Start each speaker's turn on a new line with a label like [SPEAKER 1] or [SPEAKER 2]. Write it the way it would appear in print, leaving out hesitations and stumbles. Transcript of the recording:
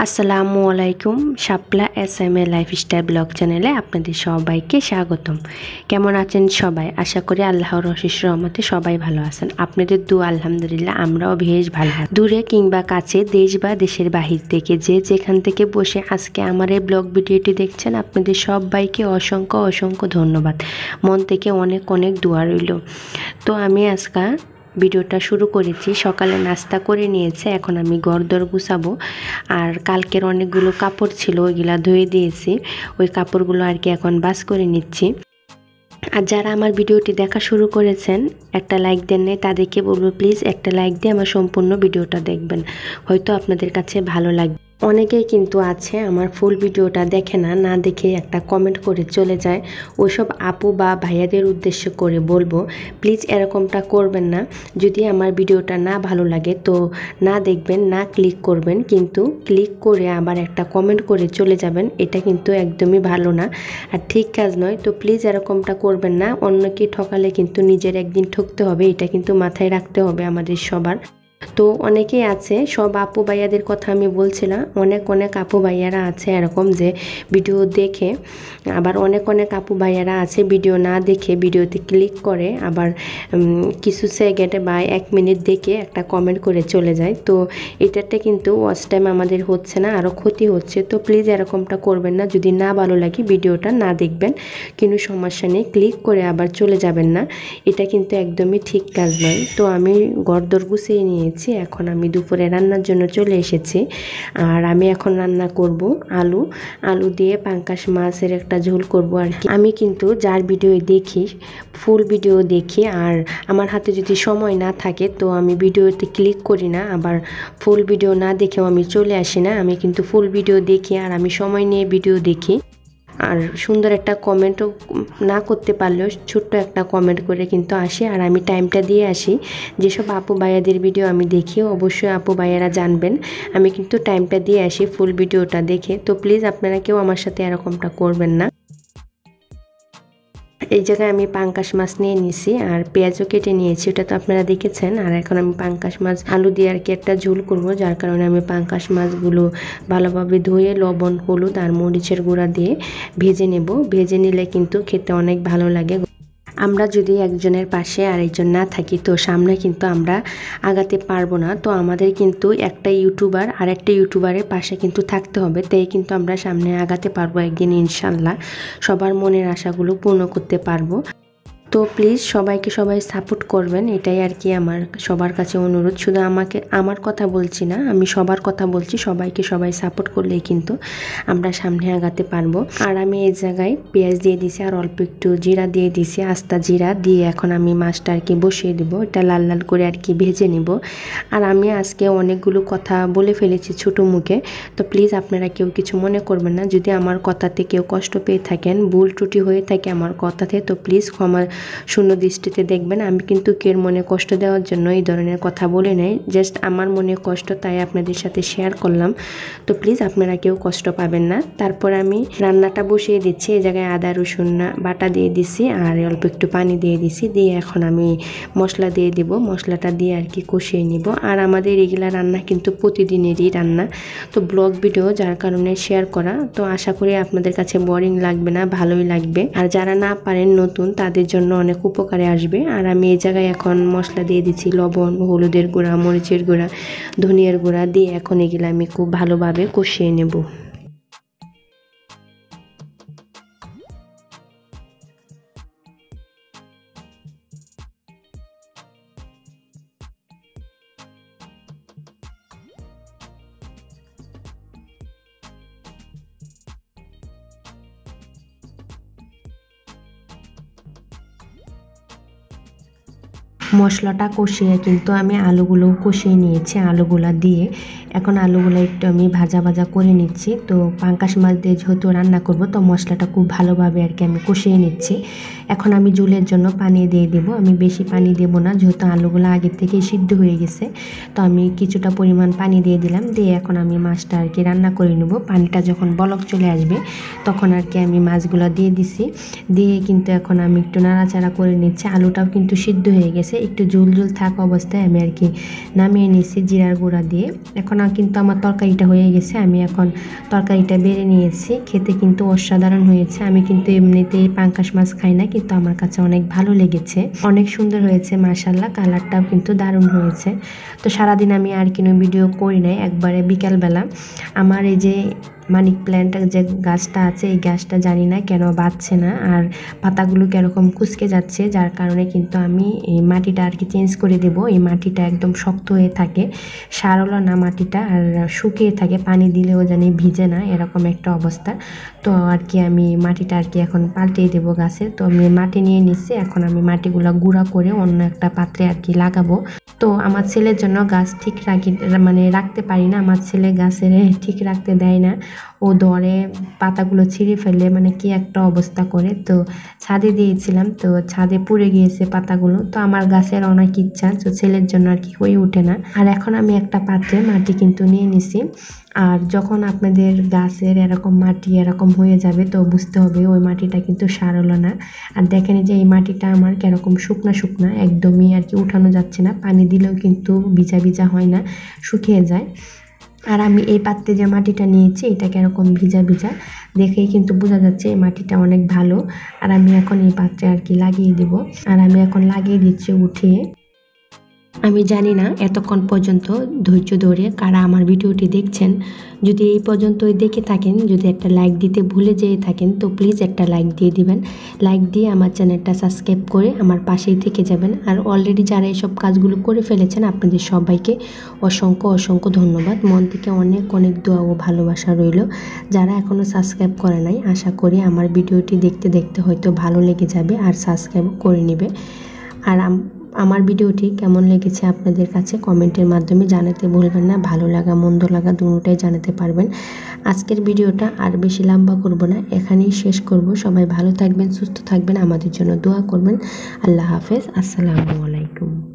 [SPEAKER 1] আসসালামু আলাইকুম। শাপলা SMA lifestyle blog চ্যানেলে আপনাদের সবাইকে স্বাগতম। কেমন আছেন সবাই? আশা করি আল্লাহর অশেষ রহমতে সবাই ভালো আছেন। আপনাদের দোয়া আলহামদুলিল্লাহ আমরাও বেশ ভালো আছি। দূরে কিংবা কাছে, দেশ বা দেশের বাহির থেকে যে যেখান থেকে বসে আজকে আমার এই ব্লগ ভিডিওটি দেখছেন, আপনাদের সবাইকে অসংখ্য অসংখ্য ধন্যবাদ। মন থেকে অনেক অনেক দোয়া রইল। তো আমি আজকে ভিডিওটা শুরু করেছি। সকালে নাস্তা করে নিয়েছে, এখন আমি ঘরদোর গুছাবো। আর কালকের অনেকগুলো কাপড় ছিল, ওইগুলা ধুয়ে দিয়েছি। ওই কাপড়গুলো আর কি এখন ভাঁজ করে নিচ্ছি। আর যারা আমার ভিডিওটি দেখা শুরু করেছেন, একটা লাইক দেন নাই, তাদেরকে বলবো প্লিজ একটা লাইক দিয়ে আমার সম্পূর্ণ ভিডিওটা দেখবেন, হয়তো আপনাদের কাছে ভালো লাগবে। অনেকেই কিন্তু আছে আমার ফুল ভিডিওটা দেখে না, না দেখে একটা কমেন্ট করে চলে যায়। ওইসব আপু বা ভাইয়াদের উদ্দেশ্য করে বলবো প্লিজ এরকমটা করবেন না। যদি আমার ভিডিওটা না ভালো লাগে তো না দেখবেন, না ক্লিক করবেন, কিন্তু ক্লিক করে আবার একটা কমেন্ট করে চলে যাবেন, এটা কিন্তু একদমই ভালো না আর ঠিক কাজ নয়। তো প্লিজ এরকমটা করবেন না। অন্যকে ঠকালে কিন্তু নিজের একদিন ঠকতে হবে, এটা কিন্তু মাথায় রাখতে হবে আমাদের সবার। তো অনেকেই আছে, সব আপু ভাইয়াদের কথা আমি বলছি না, অনেক অনেক আপু ভাইয়ারা আছে এরকম যে ভিডিও দেখে, আবার অনেক অনেক আপু ভাইয়ারা আছে ভিডিও না দেখে ভিডিওতে ক্লিক করে, আবার কিছু সেকেন্ডে বা 1 মিনিট দেখে একটা কমেন্ট করে চলে যায়। তো এটাতে কিন্তু ওয়াচ টাইম আমাদের হচ্ছে না, আরও ক্ষতি হচ্ছে। তো প্লিজ এরকমটা করবেন না। যদি না ভালো লাগে ভিডিওটা না দেখবেন, কিন্তু সমস্যা নেই, ক্লিক করে আবার চলে যাবেন না, এটা কিন্তু একদমই ঠিক কাজ নয়। তো আমি ঘরদোর গুছিয়ে নিয়েছি, এখন আমি দুপুরে রান্নার জন্য চলে এসেছি। আর আমি এখন রান্না করব আলু দিয়ে পাঙ্গাস মাছের একটা ঝোল করব আর কি। আমি কিন্তু যার ভিডিও দেখি, ফুল ভিডিও দেখি, আর আমার হাতে যদি সময় না থাকে তো আমি ভিডিওতে ক্লিক করি না, আবার ফুল ভিডিও না দেখেও আমি চলে আসি না। আমি কিন্তু ফুল ভিডিও দেখি আর আমি সময় নিয়ে ভিডিও দেখি। আর সুন্দর একটা কমেন্টও না করতে পারলেও ছোট্ট একটা কমেন্ট করে কিন্তু আসি, আর আমি টাইমটা দিয়ে আসি। যেসব আপু ভাইয়াদের ভিডিও আমি দেখি, অবশ্যই আপু ভাইয়ারা জানবেন আমি কিন্তু টাইমটা দিয়ে আসি ফুল ভিডিওটা দেখে। তো প্লিজ আপনারা কেউ আমার সাথে এরকমটা করবেন না। এই জায়গায় আমি পাঙ্গাস মাছ নিয়ে নিয়েছি আর পেঁয়াজও কেটে নিয়েছি, ওটা তো আপনারা দেখেছেন। আর এখন আমি পাঙ্গাস মাছ আলু দিয়ে আর কি একটা ঝোল করবো, যার কারণে আমি পাঙ্গাস মাছগুলো ভালোভাবে ধুয়ে লবণ, হলুদ আর মরিচের গুঁড়া দিয়ে ভেজে নেব। ভেজে নিলে কিন্তু খেতে অনেক ভালো লাগে। আমরা যদি একজনের পাশে আরেকজন না থাকি তো সামনে কিন্তু আমরা আগাতে পারবো না। তো আমাদের কিন্তু একটা ইউটিউবার আর একটা ইউটিউবারের পাশে কিন্তু থাকতে হবে, তাই কিন্তু আমরা সামনে আগাতে পারবো একদিন ইনশাল্লাহ। সবার মনের আশাগুলো পূর্ণ করতে পারবো। তো প্লিজ সবাইকে সবাই সাপোর্ট করবেন, এটাই আর কি আমার সবার কাছে অনুরোধ। শুধু আমার কথা বলছি না, আমি সবার কথা বলছি। সবাইকে সবাই সাপোর্ট করলেই কিন্তু আমরা সামনে আগাতে পারবো। আর আমি এই জায়গায় পেঁয়াজ দিয়ে দিছি আর অল্প একটু জিরা দিয়ে দিছি, আস্তা জিরা দিয়ে এখন আমি মাছটা আর কি বসিয়ে দেবো। এটা লাল লাল করে আর কি ভেজে নিব। আর আমি আজকে অনেকগুলো কথা বলে ফেলেছি ছোটো মুখে, তো প্লিজ আপনারা কেউ কিছু মনে করবেন না। যদি আমার কথাতে কেউ কষ্ট পেয়ে থাকেন, ভুল ত্রুটি হয়ে থাকে আমার কথাতে, তো প্লিজ ক্ষমা শূন্য দৃষ্টিতে দেখবেন। আমি কিন্তু কেউ মনে কষ্ট দেওয়ার জন্য এই ধরনের কথা বলে নাই, জাস্ট আমার মনে কষ্ট তাই আপনাদের সাথে শেয়ার করলাম। তো প্লিজ আপনারা কেউ কষ্ট পাবেন না। তারপর আমি রান্নাটা বসিয়ে দিচ্ছি। এই জায়গায় আদা রসুন বাটা দিয়ে দিছি আর অল্প একটু পানি দিয়ে দিছি, দিয়ে এখন আমি মশলা দিয়ে দিব। মশলাটা দিয়ে আর কি কষিয়ে নিব। আর আমাদের এগুলা রান্না কিন্তু প্রতিদিনেরই রান্না, তো ব্লগ ভিডিও যার কারণে শেয়ার করা। তো আশা করি আপনাদের কাছে বোরিং লাগবে না, ভালোই লাগবে। আর যারা না পারেন নতুন, তাদের জন্য অনেক উপকারে আসবে। আর আমি এই জায়গায় এখন মশলা দিয়ে দিচ্ছি, লবণ, হলুদের গুঁড়া, মরিচের গুঁড়া, ধনিয়ার গুঁড়া দিয়ে এখন এগুলো আমি খুব ভালোভাবে কষিয়ে নেব। মশলাটা কষিয়ে কিন্তু আমি আলুগুলো কষিয়ে নিয়েছি। আলুগুলা দিয়ে এখন আলুগুলো একটু আমি ভাজা ভাজা করে নিচ্ছি। তো পাঙ্গাস মাছ দিয়ে যেহেতু রান্না করব, তো মশলাটা খুব ভালোভাবে আর কি আমি কষিয়ে নিচ্ছি। এখন আমি ঝোলের জন্য পানি দিয়ে দেব। আমি বেশি পানি দেব না, যেহেতু আলুগুলো আগের থেকেই সিদ্ধ হয়ে গেছে। তো আমি কিছুটা পরিমাণ পানি দিয়ে দিলাম, দিয়ে এখন আমি মাছটা আর কি রান্না করে নেব। পানিটা যখন বলক চলে আসবে তখন আর কি আমি মাছগুলো দিয়ে দিছি। দিয়ে কিন্তু এখন আমি একটু নাড়াচাড়া করে নিচ্ছি। আলুটাও কিন্তু সিদ্ধ হয়ে গেছে, একটু ঝোল ঝোল থাকা অবস্থায় আমি আর কি নামিয়ে নিয়েছি জিরার গুঁড়া দিয়ে। এখন কিন্তু আমার তরকারিটা হয়ে গেছে, আমি এখন তরকারিটা বেড়ে নিয়েছি। খেতে কিন্তু অসাধারণ হয়েছে। আমি কিন্তু এমনিতেই পাঙ্গাস মাছ খাই না, কিন্তু আমার কাছে অনেক ভালো লেগেছে, অনেক সুন্দর হয়েছে মাশাআল্লাহ, কালারটাও কিন্তু দারুণ হয়েছে। তো সারাদিন আমি আর কোনো ভিডিও করি নাই, একবারে বিকালবেলা আমার এই যে মানি প্ল্যান্টের যে গাছটা আছে এই গাছটা জানি না কেন বাড়ছে না, আর পাতাগুলো কীরকম কুঁচকে যাচ্ছে, যার কারণে কিন্তু আমি এই মাটিটা আর কি চেঞ্জ করে দেব। এই মাটিটা একদম শক্ত হয়ে থাকে, সারল না মাটিটা, আর শুকিয়ে থাকে, পানি দিলেও জানি ভিজে না, এরকম একটা অবস্থা। তো আর কি আমি মাটিটা আর কি এখন পাল্টিয়ে দেবো গাছে। তো আমি মাটি নিয়ে নিচ্ছি, এখন আমি মাটিগুলো গুঁড়া করে অন্য একটা পাত্রে আর কি লাগাবো। তো আমার ছেলের জন্য গাছ ঠিক রাখতে পারি না, আমার ছেলে গাছের ঠিক রাখতে দেয় না, ও ধরে পাতাগুলো ছিঁড়ে ফেলে, কি একটা অবস্থা করে। তো ছাদে দিয়েছিলাম, তো ছাদে পুড়ে গিয়েছে পাতাগুলো। তো আমার গাছের অনেক ইচ্ছা, তো ছেলের জন্য আর কি হয়ে ওঠে না। আর এখন আমি একটা পাত্রে মাটি কিন্তু নিয়ে নিছি। আর যখন আপনাদের গাছের এরকম মাটি এরকম হয়ে যাবে, তো বুঝতে হবে ওই মাটিটা কিন্তু সার হলো না। আর দেখেন যে এই মাটিটা আমার কিরকম শুকনা শুকনা, একদমই আর কি উঠানো যাচ্ছে না, পানি দিলেও কিন্তু ভিজা ভিজা হয় না, শুকিয়ে যায়। আর আমি এই পাত্রে যে মাটিটা নিয়েছি এটা কিরকম ভিজা ভিজা, দেখেই কিন্তু বোঝা যাচ্ছে এই মাটিটা অনেক ভালো। আর আমি এখন এই পাত্রে আর কি লাগিয়ে দিব, আর আমি এখন লাগিয়ে দিচ্ছি উঠিয়ে। আমি জানি না এতক্ষণ পর্যন্ত ধৈর্য ধরে কারা আমার ভিডিওটি দেখছেন। যদি এই পর্যন্তই দেখে থাকেন, যদি একটা লাইক দিতে ভুলে যেয়ে থাকেন, তো প্লিজ একটা লাইক দিয়ে দিবেন। লাইক দিয়ে আমার চ্যানেলটা সাবস্ক্রাইব করে আমার পাশেই থেকে যাবেন। আর অলরেডি যারা এইসব কাজগুলো করে ফেলেছেন আপনাদের সবাইকে অসংখ্য অসংখ্য ধন্যবাদ, মন থেকে অনেক অনেক দোয়া ও ভালোবাসা রইল। যারা এখনও সাবস্ক্রাইব করে নাই, আশা করি আমার ভিডিওটি দেখতে দেখতে হয়তো ভালো লেগে যাবে আর সাবস্ক্রাইব করে নেবে। আর আমার ভিডিওটি কেমন লেগেছে আপনাদের কাছে কমেন্টের মাধ্যমে জানাতে ভুলবেন না, ভালো লাগা মন্দ লাগা দুটোটাই জানাতে পারবেন। আজকের ভিডিওটা আর বেশি লম্বা করব না, এখানেই শেষ করব। সবাই ভালো থাকবেন, সুস্থ থাকবেন, আমাদের জন্য দোয়া করবেন। আল্লাহ হাফেজ, আসসালামু আলাইকুম।